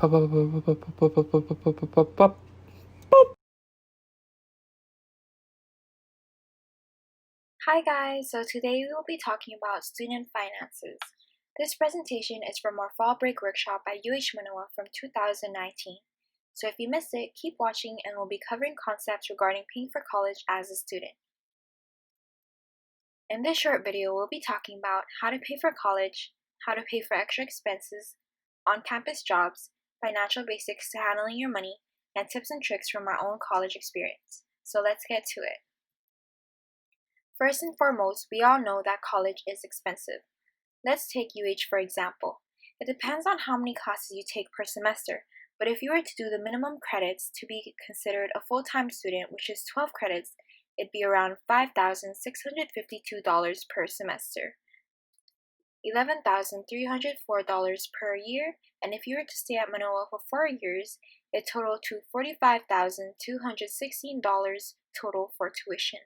Hi guys, so today we will be talking about student finances. This presentation is from our fall break workshop at UH Manoa from 2019. So if you missed it, keep watching and we'll be covering concepts regarding paying for college as a student. In this short video, we'll be talking about how to pay for college, how to pay for extra expenses, on-campus jobs, financial basics to handling your money, and tips and tricks from our own college experience. So let's get to it. First and foremost, we all know that college is expensive. Let's take UH for example. It depends on how many classes you take per semester, but if you were to do the minimum credits to be considered a full-time student, which is 12 credits, it'd be around $5,652 per semester, $11,304 per year, and if you were to stay at Manoa for 4 years, it totaled to $45,216 total for tuition.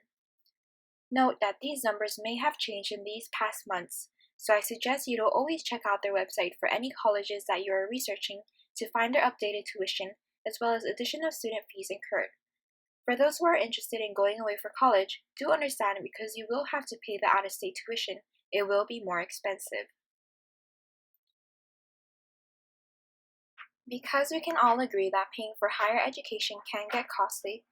Note that these numbers may have changed in these past months, so I suggest you to always check out their website for any colleges that you are researching to find their updated tuition, as well as additional student fees incurred. For those who are interested in going away for college, do understand because you will have to pay the out-of-state tuition. It will be more expensive. Because we can all agree that paying for higher education can get costly,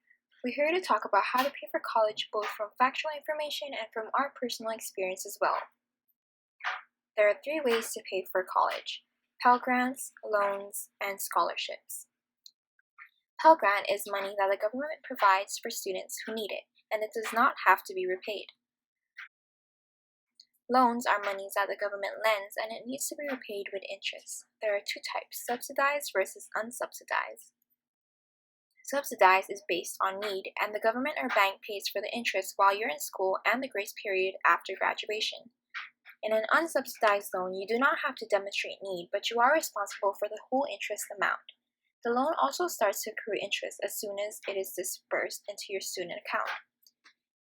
we're here to talk about how to pay for college both from factual information and from our personal experience as well. There are 3 ways to pay for college: Pell Grants, loans, and scholarships. Pell Grant is money that the government provides for students who need it, and it does not have to be repaid. Loans are monies that the government lends and it needs to be repaid with interest. There are 2 types, subsidized versus unsubsidized. Subsidized is based on need, and the government or bank pays for the interest while you're in school and the grace period after graduation. In an unsubsidized loan, you do not have to demonstrate need, but you are responsible for the whole interest amount. The loan also starts to accrue interest as soon as it is disbursed into your student account.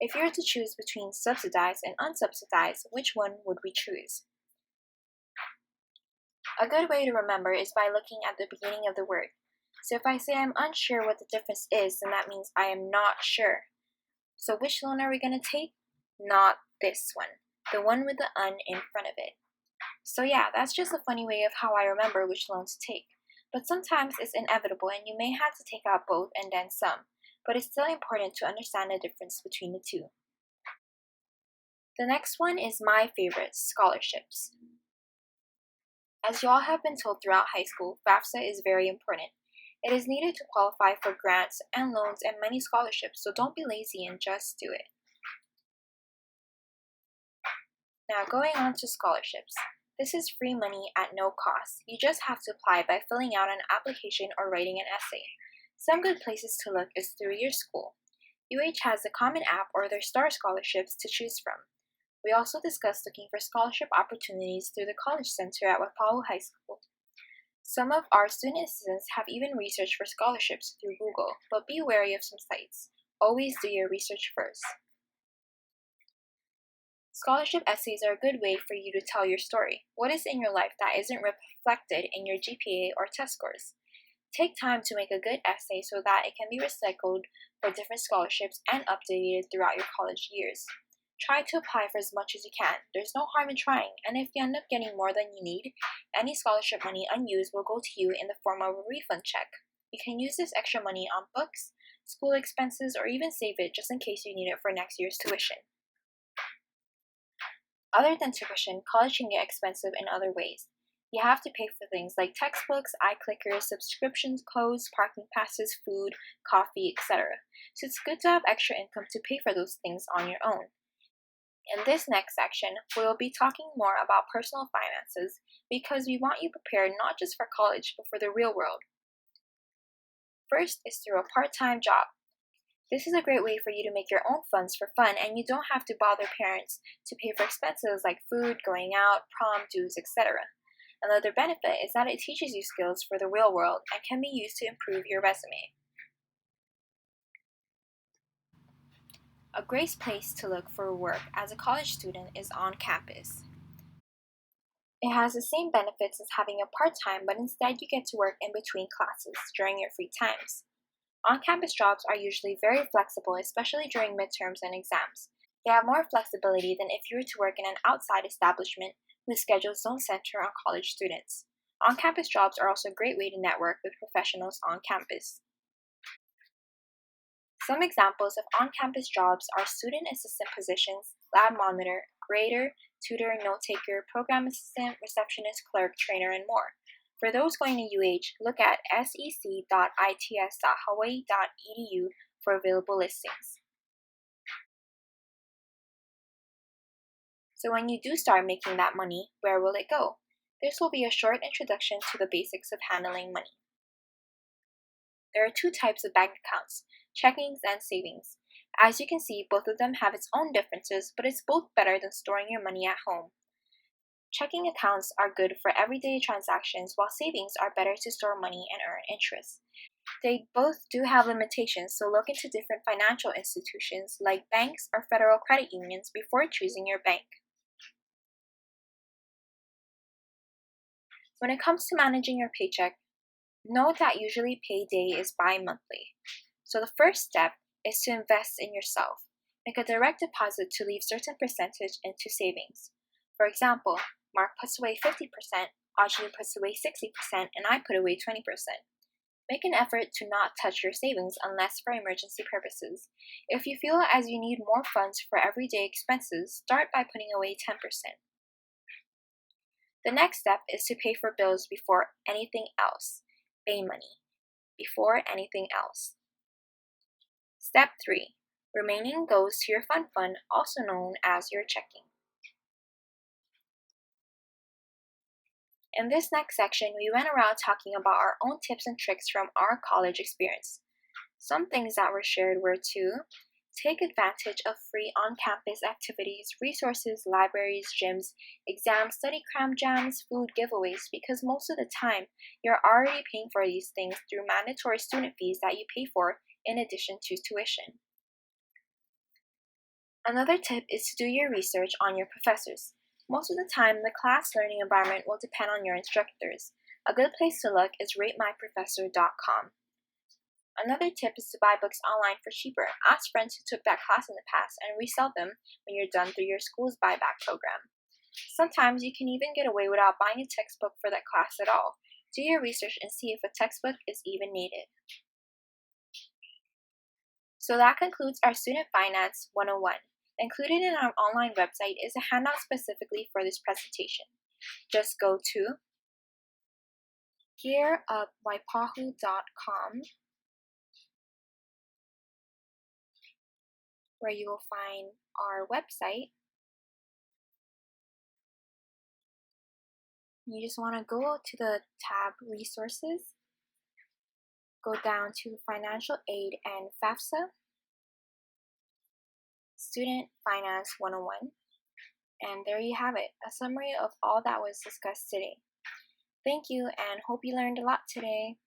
If you were to choose between subsidized and unsubsidized, which one would we choose? A good way to remember is by looking at the beginning of the word. So if I say I'm unsure what the difference is, then that means I am not sure. So which loan are we going to take? Not this one, the one with the "un" in front of it. So yeah, that's just a funny way of how I remember which loan to take. But sometimes it's inevitable and you may have to take out both and then some, but it's still important to understand the difference between the 2. The next one is my favorite, scholarships. As you all have been told throughout high school, FAFSA is very important. It is needed to qualify for grants and loans and many scholarships, so don't be lazy and just do it. Now going on to scholarships. This is free money at no cost. You just have to apply by filling out an application or writing an essay. Some good places to look is through your school. UH has the Common App or their STAR scholarships to choose from. We also discussed looking for scholarship opportunities through the College Center at Waipahu High School. Some of our student assistants have even researched for scholarships through Google, but be wary of some sites. Always do your research first. Scholarship essays are a good way for you to tell your story. What is in your life that isn't reflected in your GPA or test scores? Take time to make a good essay so that it can be recycled for different scholarships and updated throughout your college years. Try to apply for as much as you can. There's no harm in trying, and if you end up getting more than you need, any scholarship money unused will go to you in the form of a refund check. You can use this extra money on books, school expenses, or even save it just in case you need it for next year's tuition. Other than tuition, college can get expensive in other ways. You have to pay for things like textbooks, iClickers, subscriptions, clothes, parking passes, food, coffee, etc. So it's good to have extra income to pay for those things on your own. In this next section, we will be talking more about personal finances because we want you prepared not just for college, but for the real world. First is through a part-time job. This is a great way for you to make your own funds for fun, and you don't have to bother parents to pay for expenses like food, going out, prom, dues, etc. Another benefit is that it teaches you skills for the real world and can be used to improve your resume. A great place to look for work as a college student is on campus. It has the same benefits as having a part-time, but instead you get to work in between classes during your free times. On-campus jobs are usually very flexible, especially during midterms and exams. They have more flexibility than if you were to work in an outside establishment whose schedules don't center on college students. On-campus jobs are also a great way to network with professionals on campus. Some examples of on-campus jobs are student assistant positions, lab monitor, grader, tutor, note-taker, program assistant, receptionist, clerk, trainer, and more. For those going to UH, look at sec.its.hawaii.edu for available listings. So when you do start making that money, where will it go? This will be a short introduction to the basics of handling money. There are two types of bank accounts, checkings and savings. As you can see, both of them have its own differences, but it's both better than storing your money at home. Checking accounts are good for everyday transactions, while savings are better to store money and earn interest. They both do have limitations, so look into different financial institutions like banks or federal credit unions before choosing your bank. When it comes to managing your paycheck, note that usually payday is bi-monthly. So the first step is to invest in yourself. Make a direct deposit to leave certain percentage into savings. For example, Mark puts away 50%, Audrey puts away 60%, and I put away 20%. Make an effort to not touch your savings unless for emergency purposes. If you feel as you need more funds for everyday expenses, start by putting away 10%. The next step is to pay for bills before anything else. Pay money before anything else. Step 3. Remaining goes to your fun fund, also known as your checking. In this next section, we went around talking about our own tips and tricks from our college experience. Some things that were shared were to take advantage of free on-campus activities, resources, libraries, gyms, exams, study cram jams, food giveaways, because most of the time you're already paying for these things through mandatory student fees that you pay for in addition to tuition. Another tip is to do your research on your professors. Most of the time, the class learning environment will depend on your instructors. A good place to look is ratemyprofessor.com. Another tip is to buy books online for cheaper. Ask friends who took that class in the past and resell them when you're done through your school's buyback program. Sometimes you can even get away without buying a textbook for that class at all. Do your research and see if a textbook is even needed. So that concludes our Student Finance 101. Included in our online website is a handout specifically for this presentation. Just go to gearupwaipahu.com, where you will find our website. You just want to go to the tab Resources, go down to Financial Aid and FAFSA, Student Finance 101, and there you have it, a summary of all that was discussed today. Thank you and hope you learned a lot today.